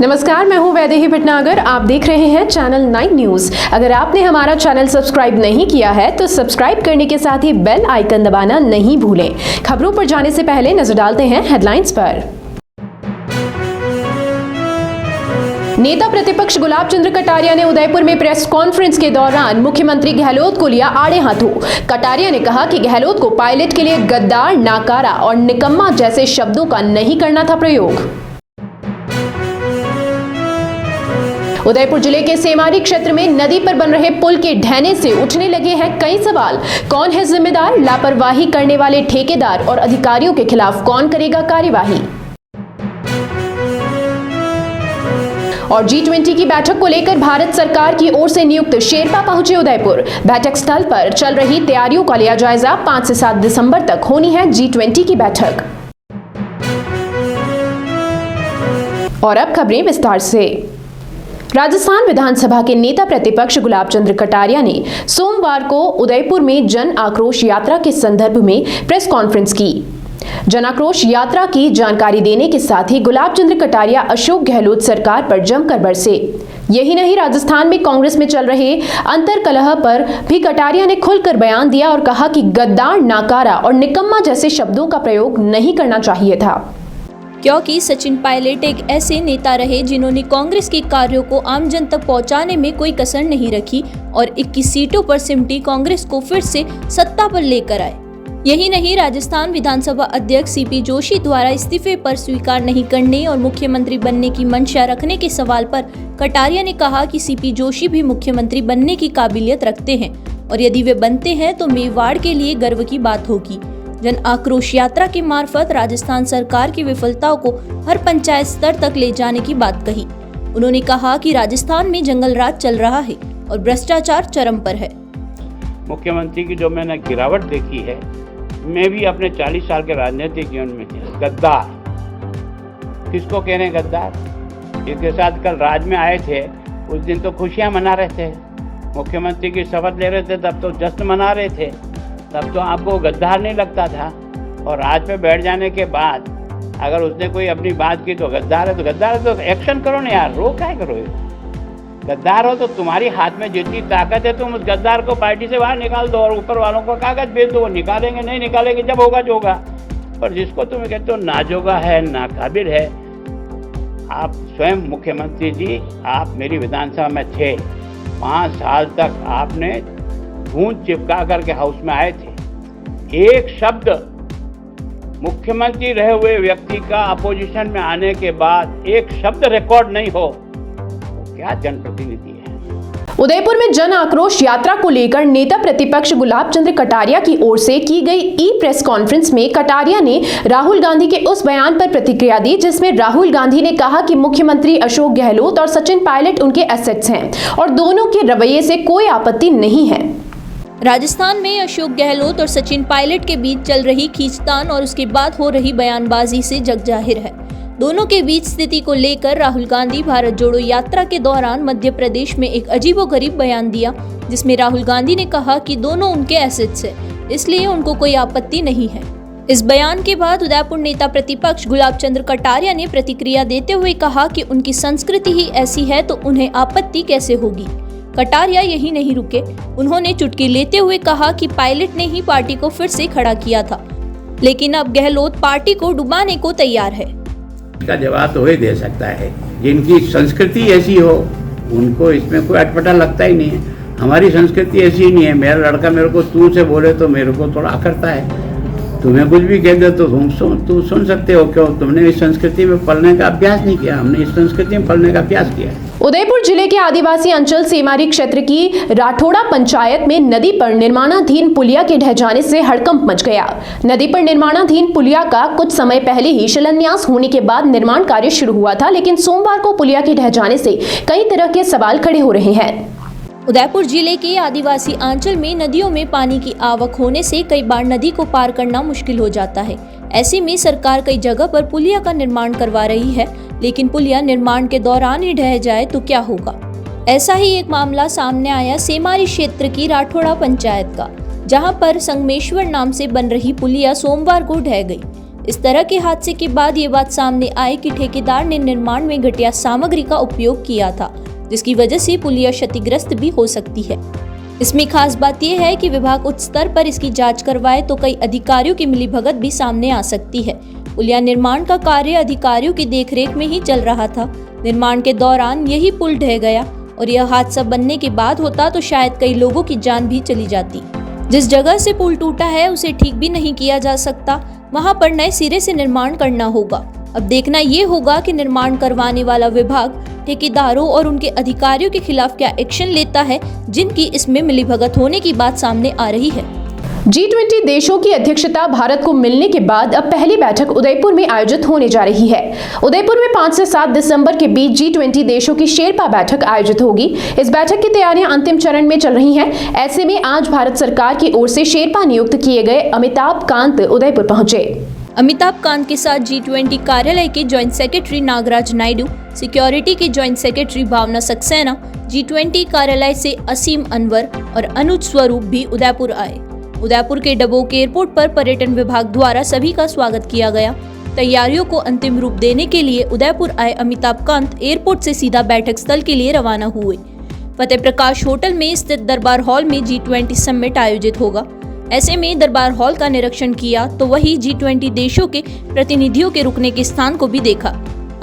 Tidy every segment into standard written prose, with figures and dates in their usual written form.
नमस्कार, मैं हूं वैदेही भटनागर। आप देख रहे हैं चैनल 9 न्यूज। अगर आपने हमारा चैनल सब्सक्राइब नहीं किया है तो सब्सक्राइब करने के साथ ही बेल आइकन दबाना नहीं भूलें। खबरों पर जाने से पहले नजर डालते हैं हेडलाइंस पर। नेता प्रतिपक्ष गुलाब चंद्र कटारिया ने उदयपुर में प्रेस कॉन्फ्रेंस के दौरान मुख्यमंत्री गहलोत को लिया आड़े हाथों। कटारिया ने कहा कि गहलोत को पायलट के लिए गद्दार, नाकारा और निकम्मा जैसे शब्दों का नहीं करना था प्रयोग। उदयपुर जिले के सेमारी क्षेत्र में नदी पर बन रहे पुल के ढहने से उठने लगे हैं कई सवाल। कौन है जिम्मेदार? लापरवाही करने वाले ठेकेदार और अधिकारियों के खिलाफ कौन करेगा कार्यवाही? और G20 की बैठक को लेकर भारत सरकार की ओर से नियुक्त शेरपा पहुंचे उदयपुर। बैठक स्थल पर चल रही तैयारियों का लिया जायजा। 5 से 7 दिसंबर तक होनी है G20 की बैठक। और अब खबरें विस्तार से। राजस्थान विधानसभा के नेता प्रतिपक्ष गुलाब चंद्र कटारिया ने सोमवार को उदयपुर में जन आक्रोश यात्रा के संदर्भ में प्रेस कॉन्फ्रेंस की। जन आक्रोश यात्रा की जानकारी देने के साथ ही गुलाब चंद्र कटारिया अशोक गहलोत सरकार पर जमकर बरसे। यही नहीं, राजस्थान में कांग्रेस में चल रहे अंतर्कलह पर भी कटारिया ने खुलकर बयान दिया और कहा कि गद्दार, नाकारा और निकम्मा जैसे शब्दों का प्रयोग नहीं करना चाहिए था, क्योंकि सचिन पायलट एक ऐसे नेता रहे जिन्होंने कांग्रेस के कार्यों को आम जन तक पहुंचाने में कोई कसर नहीं रखी और 21 सीटों पर सिमटी कांग्रेस को फिर से सत्ता पर लेकर आए। यही नहीं, राजस्थान विधानसभा अध्यक्ष सीपी जोशी द्वारा इस्तीफे पर स्वीकार नहीं करने और मुख्यमंत्री बनने की मंशा रखने के सवाल पर कटारिया ने कहा कि सीपी जोशी भी मुख्यमंत्री बनने की काबिलियत रखते हैं और यदि वे बनते हैं तो मेवाड़ के लिए गर्व की बात होगी। जन आक्रोश यात्रा के मार्फत राजस्थान सरकार की विफलताओं को हर पंचायत स्तर तक ले जाने की बात कही। उन्होंने कहा कि राजस्थान में जंगल राज चल रहा है और भ्रष्टाचार चरम पर है। मुख्यमंत्री की जो मैंने गिरावट देखी है, मैं भी अपने 40 साल के राजनीतिक जीवन में गद्दार, किसको कह रहे हैं गद्दार? जिसके साथ कल राज में आए थे उस दिन तो खुशियां मना रहे थे, मुख्यमंत्री की शपथ ले रहे थे, तब तो जश्न मना रहे थे, तब तो आपको गद्दार नहीं लगता था। और राज पे बैठ जाने के बाद अगर उसने कोई अपनी बात की तो गद्दार है, तो गद्दार है तो एक्शन करो ना यार, रो क्या करो? गद्दार हो तो तुम्हारी हाथ में जितनी ताकत है तुम उस गद्दार को पार्टी से बाहर निकाल दो और ऊपर वालों को कागज भेज दो, वो निकालेंगे, नहीं निकालेंगे, जब होगा जो होगा। पर जिसको तुम कहते हो नाजोगा है, नाकाबिल है, आप स्वयं मुख्यमंत्री जी, आप मेरी विधानसभा में थे, 5 साल तक आपने गूंज चिपका करके हाउस में आए थे। एक शब्द मुख्यमंत्री रहे हुए व्यक्ति का अपोजिशन में आने के बाद एक शब्द रिकॉर्ड नहीं हो, तो क्या जनप्रतिनिधि है? उदयपुर में जन आक्रोश यात्रा को लेकर नेता प्रतिपक्ष गुलाब चंद्र कटारिया की ओर से की गई ई प्रेस कॉन्फ्रेंस में कटारिया ने राहुल गांधी के उस बयान पर प्रतिक्रिया दी जिसमें राहुल गांधी ने कहा कि मुख्यमंत्री अशोक गहलोत और सचिन पायलट उनके एसेट्स हैं और दोनों के रवैये से कोई आपत्ति नहीं है। राजस्थान में अशोक गहलोत और सचिन पायलट के बीच चल रही खींचतान और उसके बाद हो रही बयानबाजी से जग जाहिर है। दोनों के बीच स्थिति को लेकर राहुल गांधी भारत जोड़ो यात्रा के दौरान मध्य प्रदेश में एक अजीबोगरीब बयान दिया, जिसमें राहुल गांधी ने कहा कि दोनों उनके एसेट्स हैं, इसलिए उनको कोई आपत्ति नहीं है। इस बयान के बाद उदयपुर नेता प्रतिपक्ष गुलाब चंद्र कटारिया ने प्रतिक्रिया देते हुए कहा कि उनकी संस्कृति ही ऐसी है तो उन्हें आपत्ति कैसे होगी। कटारिया यही नहीं रुके, उन्होंने चुटकी लेते हुए कहा कि पायलट ने ही पार्टी को फिर से खड़ा किया था, लेकिन अब गहलोत पार्टी को डुबाने को तैयार है। इसका जवाब तो वही दे सकता है जिनकी संस्कृति ऐसी हो, उनको इसमें कोई अटपटा लगता ही नहीं है। हमारी संस्कृति ऐसी ही नहीं है। मेरा लड़का मेरे को तू से बोले तो मेरे को थोड़ा करता है, तुम्हें कुछ भी कह दे तो तुम सुन सकते हो। क्यों? तुमने इस संस्कृति में पलने का अभ्यास नहीं किया, हमने इस संस्कृति में पलने का अभ्यास किया है। उदयपुर जिले के आदिवासी अंचल सेमारी क्षेत्र की राठौड़ा पंचायत में नदी पर निर्माणाधीन पुलिया के ढह जाने से हड़कंप मच गया। नदी पर निर्माणाधीन पुलिया का कुछ समय पहले ही शिलान्यास होने के बाद निर्माण कार्य शुरू हुआ था, लेकिन सोमवार को पुलिया के ढह जाने से कई तरह के सवाल खड़े हो रहे हैं। उदयपुर जिले के आदिवासी अंचल में नदियों में पानी की आवक होने से कई बार नदी को पार करना मुश्किल हो जाता है। ऐसे में सरकार कई जगह पर पुलिया का निर्माण करवा रही है, लेकिन पुलिया निर्माण के दौरान ही ढह जाए तो क्या होगा। ऐसा ही एक मामला सामने आया सेमारी क्षेत्र की राठौड़ा पंचायत का, जहां पर संगमेश्वर नाम से बन रही पुलिया सोमवार को ढह गई। इस तरह के हादसे के बाद ये बात सामने आई कि ठेकेदार ने निर्माण में घटिया सामग्री का उपयोग किया था, जिसकी वजह से पुलिया क्षतिग्रस्त भी हो सकती है। इसमें खास बात यह है कि विभाग उच्च स्तर पर इसकी जांच करवाए तो कई अधिकारियों की मिलीभगत भी सामने आ सकती है। पुलिया निर्माण का कार्य अधिकारियों की देखरेख में ही चल रहा था। निर्माण के दौरान यही पुल ढह गया और यह हादसा बनने के बाद होता तो शायद कई लोगों की जान भी चली जाती। जिस जगह से पुल टूटा है उसे ठीक भी नहीं किया जा सकता, वहां पर नए सिरे से निर्माण करना होगा। अब देखना ये होगा कि निर्माण करवाने वाला विभाग ठेकेदारों और उनके अधिकारियों के खिलाफ क्या एक्शन लेता है, जिनकी इसमें मिलीभगत होने की बात सामने आ रही है। G20 देशों की अध्यक्षता भारत को मिलने के बाद अब पहली बैठक उदयपुर में आयोजित होने जा रही है। उदयपुर में 5 से 7 दिसंबर के बीच G20 देशों की शेरपा बैठक आयोजित होगी। इस बैठक की तैयारियां अंतिम चरण में चल रही हैं। ऐसे में आज भारत सरकार की ओर से शेरपा नियुक्त किए गए अमिताभ कांत उदयपुर पहुंचे। अमिताभ कांत के साथ G20 कार्यालय के joint secretary Nagaraj Naidu, security के joint secretary Bhavana Saksena, G20 कार्यालय से असीम अनवर और अनुज स्वरूप भी उदयपुर आए। उदयपुर के डबोक एयरपोर्ट पर पर्यटन विभाग द्वारा सभी का स्वागत किया गया। तैयारियों को अंतिम रूप देने के लिए उदयपुर आए अमिताभ कांत एयरपोर्ट से सीधा बैठक स्थल के लिए रवाना हुए। फतेह प्रकाश होटल में स्थित दरबार हॉल में G20 समिट आयोजित होगा। ऐसे में दरबार हॉल का निरीक्षण किया तो वही G20 देशों के प्रतिनिधियों के रुकने के स्थान को भी देखा।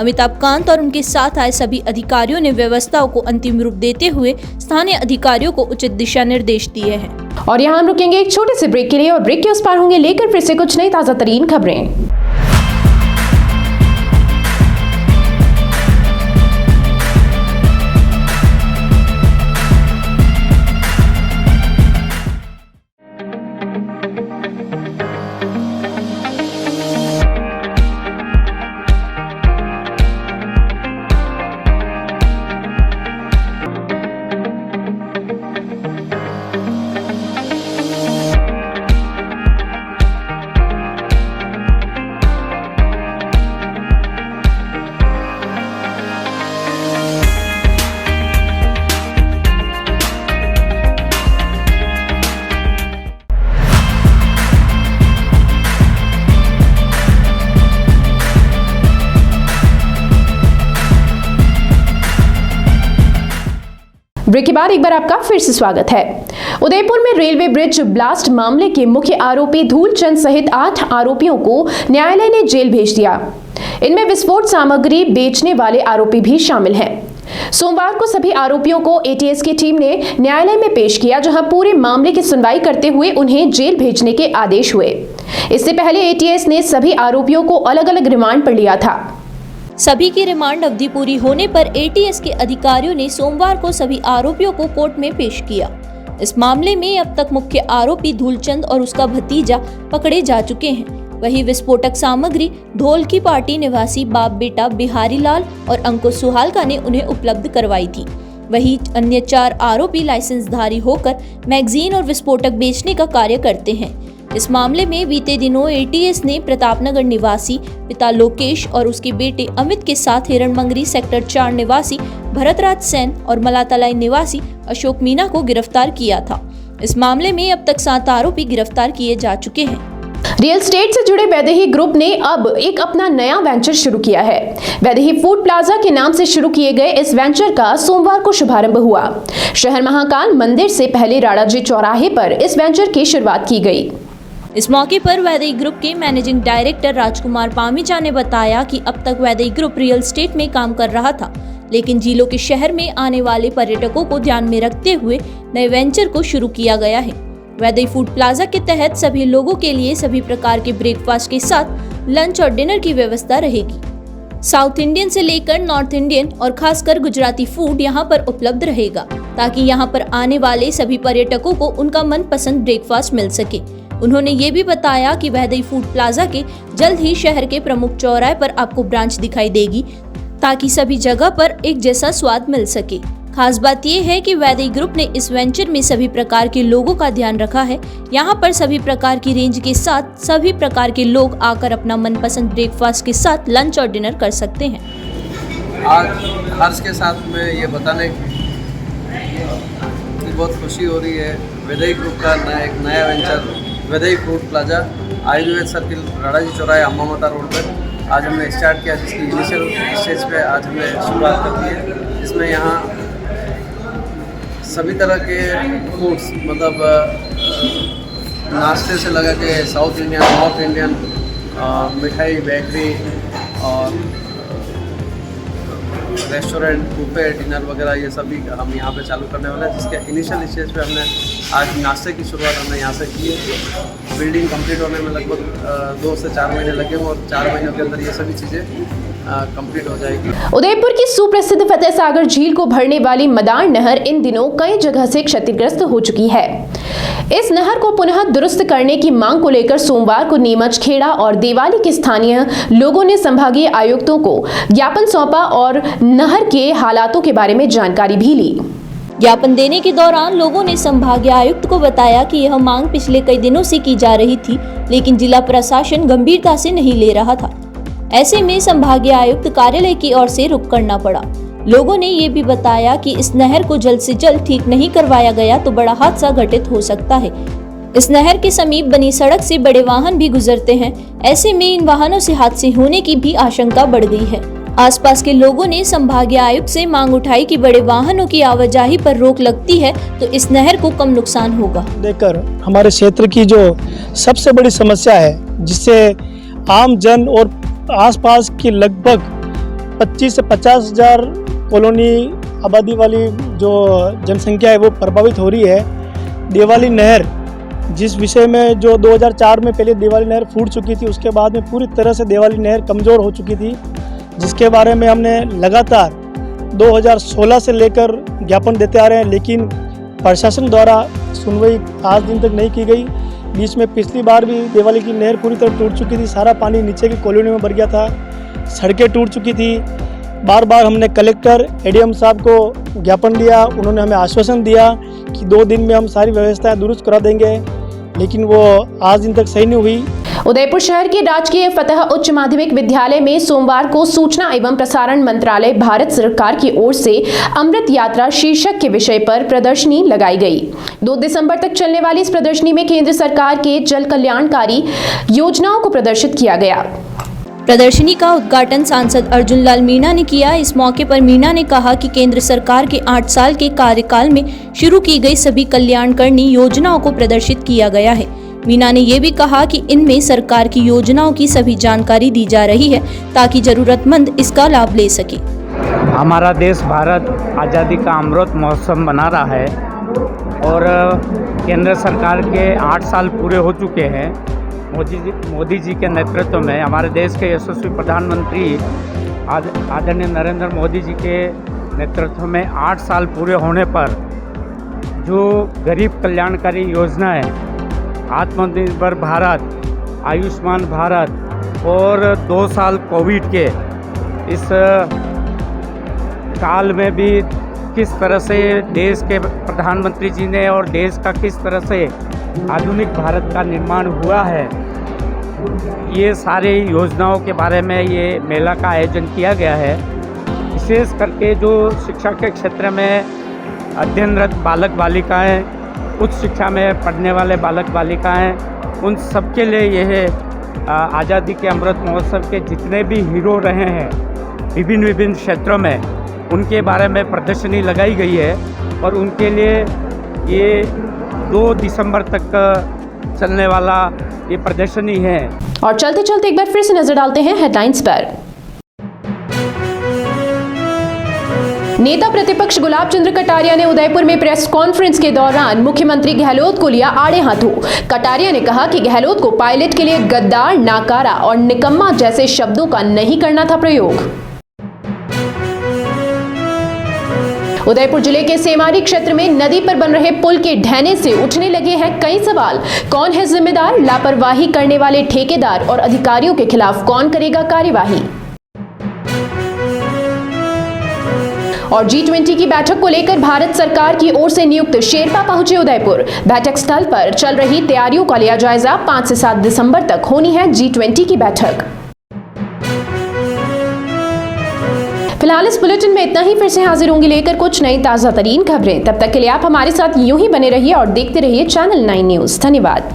अमिताभ कांत और उनके साथ आए सभी अधिकारियों ने व्यवस्थाओं को अंतिम रूप देते हुए स्थानीय अधिकारियों को उचित दिशा निर्देश दिए हैं। और यहाँ हम रुकेंगे एक छोटे से ब्रेक के लिए और ब्रेक के उस पार होंगे लेकर फिर से कुछ नई ताजा तरीन खबरें। ब्रेक के बाद एक बार आपका फिर से स्वागत है। उदयपुर में रेलवे ब्रिज ब्लास्ट मामले के मुख्य आरोपी धूलचंद सहित 8 आरोपियों को न्यायालय ने जेल भेज दिया। इनमें विस्फोट सामग्री बेचने वाले आरोपी भी शामिल हैं। सोमवार को सभी आरोपियों को एटीएस की टीम ने न्यायालय में पेश किया, जहां पूरे मामले की सुनवाई करते हुए उन्हें जेल भेजने के आदेश हुए। इससे पहले एटीएस ने सभी आरोपियों को अलग अलग रिमांड पर लिया था। सभी की रिमांड अवधि पूरी होने पर एटीएस के अधिकारियों ने सोमवार को सभी आरोपियों को कोर्ट में पेश किया। इस मामले में अब तक मुख्य आरोपी धूलचंद और उसका भतीजा पकड़े जा चुके हैं। वही विस्फोटक सामग्री धौल की पार्टी निवासी बाप बेटा बिहारी लाल और अंकुश सुहालका ने उन्हें उपलब्ध करवाई थी। वही अन्य 4 आरोपी लाइसेंसधारी होकर मैगजीन और विस्फोटक बेचने का कार्य करते हैं। इस मामले में बीते दिनों एटीएस ने प्रतापनगर निवासी पिता लोकेश और उसके बेटे अमित के साथ हिरणमंगरी सेक्टर 4 निवासी भरतराज सेन और मलातलाई निवासी अशोक मीना को गिरफ्तार किया था। इस मामले में अब तक 7 आरोपी गिरफ्तार किए जा चुके हैं। रियल एस्टेट से जुड़े वैदेही ग्रुप ने अब एक अपना नया वेंचर शुरू किया है। वैदेही फूड प्लाजा के नाम से शुरू किए गए इस वेंचर का सोमवार को शुभारंभ हुआ। शहर महाकाल मंदिर से पहले राणाजी चौराहे पर इस वेंचर की शुरुआत की गई। इस मौके पर वैदेही ग्रुप के मैनेजिंग डायरेक्टर राजकुमार पामीजा ने बताया कि अब तक वैदेही ग्रुप रियल एस्टेट में काम कर रहा था, लेकिन जिलों के शहर में आने वाले पर्यटकों को ध्यान में रखते हुए नए वेंचर को शुरू किया गया है। वैदेही फूड प्लाजा के तहत सभी लोगों के लिए सभी प्रकार के ब्रेकफास्ट के साथ लंच और डिनर की व्यवस्था रहेगी। साउथ इंडियन से लेकर नॉर्थ इंडियन और खासकर गुजराती फूड यहाँ पर उपलब्ध रहेगा, ताकि यहाँ पर आने वाले सभी पर्यटकों को उनका मनपसंद ब्रेकफास्ट मिल सके। उन्होंने ये भी बताया कि वैदेही फूड प्लाजा के जल्द ही शहर के प्रमुख चौराहे पर आपको ब्रांच दिखाई देगी, ताकि सभी जगह पर एक जैसा स्वाद मिल सके। खास बात यह है कि वैदेही ग्रुप ने इस वेंचर में सभी प्रकार के लोगों का ध्यान रखा है। यहाँ पर सभी प्रकार की रेंज के साथ सभी प्रकार के लोग आकर अपना मनपसंद ब्रेकफास्ट के साथ लंच और डिनर कर सकते हैं। आज हर्ष के साथ में ये बताने की बहुत खुशी हो रही है। वैदेही ग्रुप का एक नया venture Vaidehi food plaza Ayurved circle Ranaji चौराहे अम्मा माता रोड पर आज हमने स्टार्ट किया, जिसकी इनिशियल स्टेज पे आज हमने शुरुआत कर दी है। इसमें यहाँ सभी तरह के फूड्स, मतलब नाश्ते से लगा के साउथ इंडियन, नॉर्थ इंडियन, मिठाई, बेकरी और रेस्टोरेंट, बुफे, डिनर वगैरह, ये सभी हम यहाँ पे चालू करने वाले हैं। जिसके इनिशियल स्टेज पे हमने आज नाश्ते की शुरुआत हमने यहाँ से की है। बिल्डिंग कंप्लीट होने में लगभग 2 से 4 महीने लगे हैं और 4 महीनों के अंदर ये सभी चीज़ें कंप्लीट हो जाएगी। उदयपुर की सुप्रसिद्ध फतेह सागर झील को भरने वाली मदार नहर इन दिनों कई जगह से क्षतिग्रस्त हो चुकी है। इस नहर को पुनः दुरुस्त करने की मांग को लेकर सोमवार को नीमच, खेड़ा और देवाली के स्थानीय लोगों ने संभागीय आयुक्तों को ज्ञापन सौंपा और नहर के हालातों के बारे में जानकारी भी ली। ज्ञापन देने के दौरान लोगों ने संभागीय आयुक्त को बताया कि यह मांग पिछले कई दिनों से की जा रही थी, लेकिन जिला प्रशासन गंभीरता से नहीं ले रहा था। ऐसे में संभागीय आयुक्त कार्यालय की ओर से रुख करना पड़ा। लोगों ने ये भी बताया कि इस नहर को जल्द से जल्द ठीक नहीं करवाया गया तो बड़ा हादसा घटित हो सकता है। इस नहर के समीप बनी सड़क से बड़े वाहन भी गुजरते हैं, ऐसे में इन वाहनों से हादसे होने की भी आशंका बढ़ गई है। आसपास के लोगों ने संभागीय आयुक्त से मांग उठाई कि बड़े वाहनों की आवाजाही पर रोक लगती है तो इस नहर को कम नुकसान होगा। लेकर हमारे क्षेत्र की जो सबसे बड़ी समस्या है, जिससे आम जन और आसपास की लगभग 25 से 50 हज़ार कॉलोनी आबादी वाली जो जनसंख्या है वो प्रभावित हो रही है। देवाली नहर, जिस विषय में जो 2004 में पहले देवाली नहर फूट चुकी थी, उसके बाद में पूरी तरह से देवाली नहर कमज़ोर हो चुकी थी, जिसके बारे में हमने लगातार 2016 से लेकर ज्ञापन देते आ रहे हैं, लेकिन प्रशासन द्वारा सुनवाई आज दिन तक नहीं की गई। बीच में पिछली बार भी देवाली की नहर पूरी तरह टूट चुकी थी, सारा पानी नीचे की कॉलोनी में भर गया था, सड़कें टूट चुकी थी। बार बार हमने कलेक्टर, एडीएम साहब को ज्ञापन दिया, उन्होंने हमें आश्वासन दिया कि 2 दिन में हम सारी व्यवस्थाएं दुरुस्त करा देंगे, लेकिन वो आज दिन तक सही नहीं हुई। उदयपुर शहर के राजकीय फतेह उच्च माध्यमिक विद्यालय में सोमवार को सूचना एवं प्रसारण मंत्रालय भारत सरकार की ओर से अमृत यात्रा शीर्षक के विषय पर प्रदर्शनी लगाई गई। 2 दिसंबर तक चलने वाली इस प्रदर्शनी में केंद्र सरकार के जल कल्याणकारी योजनाओं को प्रदर्शित किया गया। प्रदर्शनी का उद्घाटन सांसद अर्जुन लाल मीणा ने किया। इस मौके पर मीणा ने कहा कि केंद्र सरकार के 8 साल के कार्यकाल में शुरू की गई सभी कल्याणकारी योजनाओं को प्रदर्शित किया गया है। मीणा ने यह भी कहा कि इनमें सरकार की योजनाओं की सभी जानकारी दी जा रही है ताकि जरूरतमंद इसका लाभ ले सके। हमारा देश भारत आज़ादी का अमृत महोत्सव मना रहा है और केंद्र सरकार के 8 साल पूरे हो चुके हैं। मोदी जी के नेतृत्व में हमारे देश के यशस्वी प्रधानमंत्री आदरणीय नरेंद्र मोदी जी के नेतृत्व में 8 साल पूरे होने पर जो गरीब कल्याणकारी योजना है, आत्मनिर्भर भारत, आयुष्मान भारत और 2 साल कोविड के इस काल में भी किस तरह से देश के प्रधानमंत्री जी ने और देश का किस तरह से आधुनिक भारत का निर्माण हुआ है, ये सारे योजनाओं के बारे में ये मेला का आयोजन किया गया है। विशेष करके जो शिक्षा के क्षेत्र में अध्ययनरत बालक बालिकाएं, उच्च शिक्षा में पढ़ने वाले बालक बालिकाएं, उन सबके लिए यह आज़ादी के अमृत महोत्सव के जितने भी हीरो रहे हैं विभिन्न क्षेत्रों में, उनके बारे में प्रदर्शनी लगाई गई है और उनके लिए ये 2 दिसंबर तक चलने वाला ये प्रदर्शनी है। और चलते चलते एक बार फिर से नजर डालते हैं हेडलाइंस पर। नेता प्रतिपक्ष गुलाब चंद्र कटारिया ने उदयपुर में प्रेस कॉन्फ्रेंस के दौरान मुख्यमंत्री गहलोत को लिया आड़े हाथों। कटारिया ने कहा कि गहलोत को पायलट के लिए गद्दार, नाकारा और निकम्मा जैसे शब्दों का नहीं करना था प्रयोग। उदयपुर जिले के सेमारी क्षेत्र में नदी पर बन रहे पुल के ढहने से उठने लगे हैं कई सवाल। कौन है जिम्मेदार? लापरवाही करने वाले ठेकेदार और अधिकारियों के खिलाफ कौन करेगा कार्यवाही? और G20 की बैठक को लेकर भारत सरकार की ओर से नियुक्त शेरपा पहुंचे उदयपुर। बैठक स्थल पर चल रही तैयारियों का लिया जायजा। 5 से 7 दिसंबर तक होनी है G20 की बैठक। फिलहाल इस बुलेटिन में इतना ही। फिर से हाजिर होंगी लेकर कुछ नई ताजा तरीन खबरें। तब तक के लिए आप हमारे साथ यूं ही बने रहिए और देखते रहिए चैनल 9 न्यूज। धन्यवाद।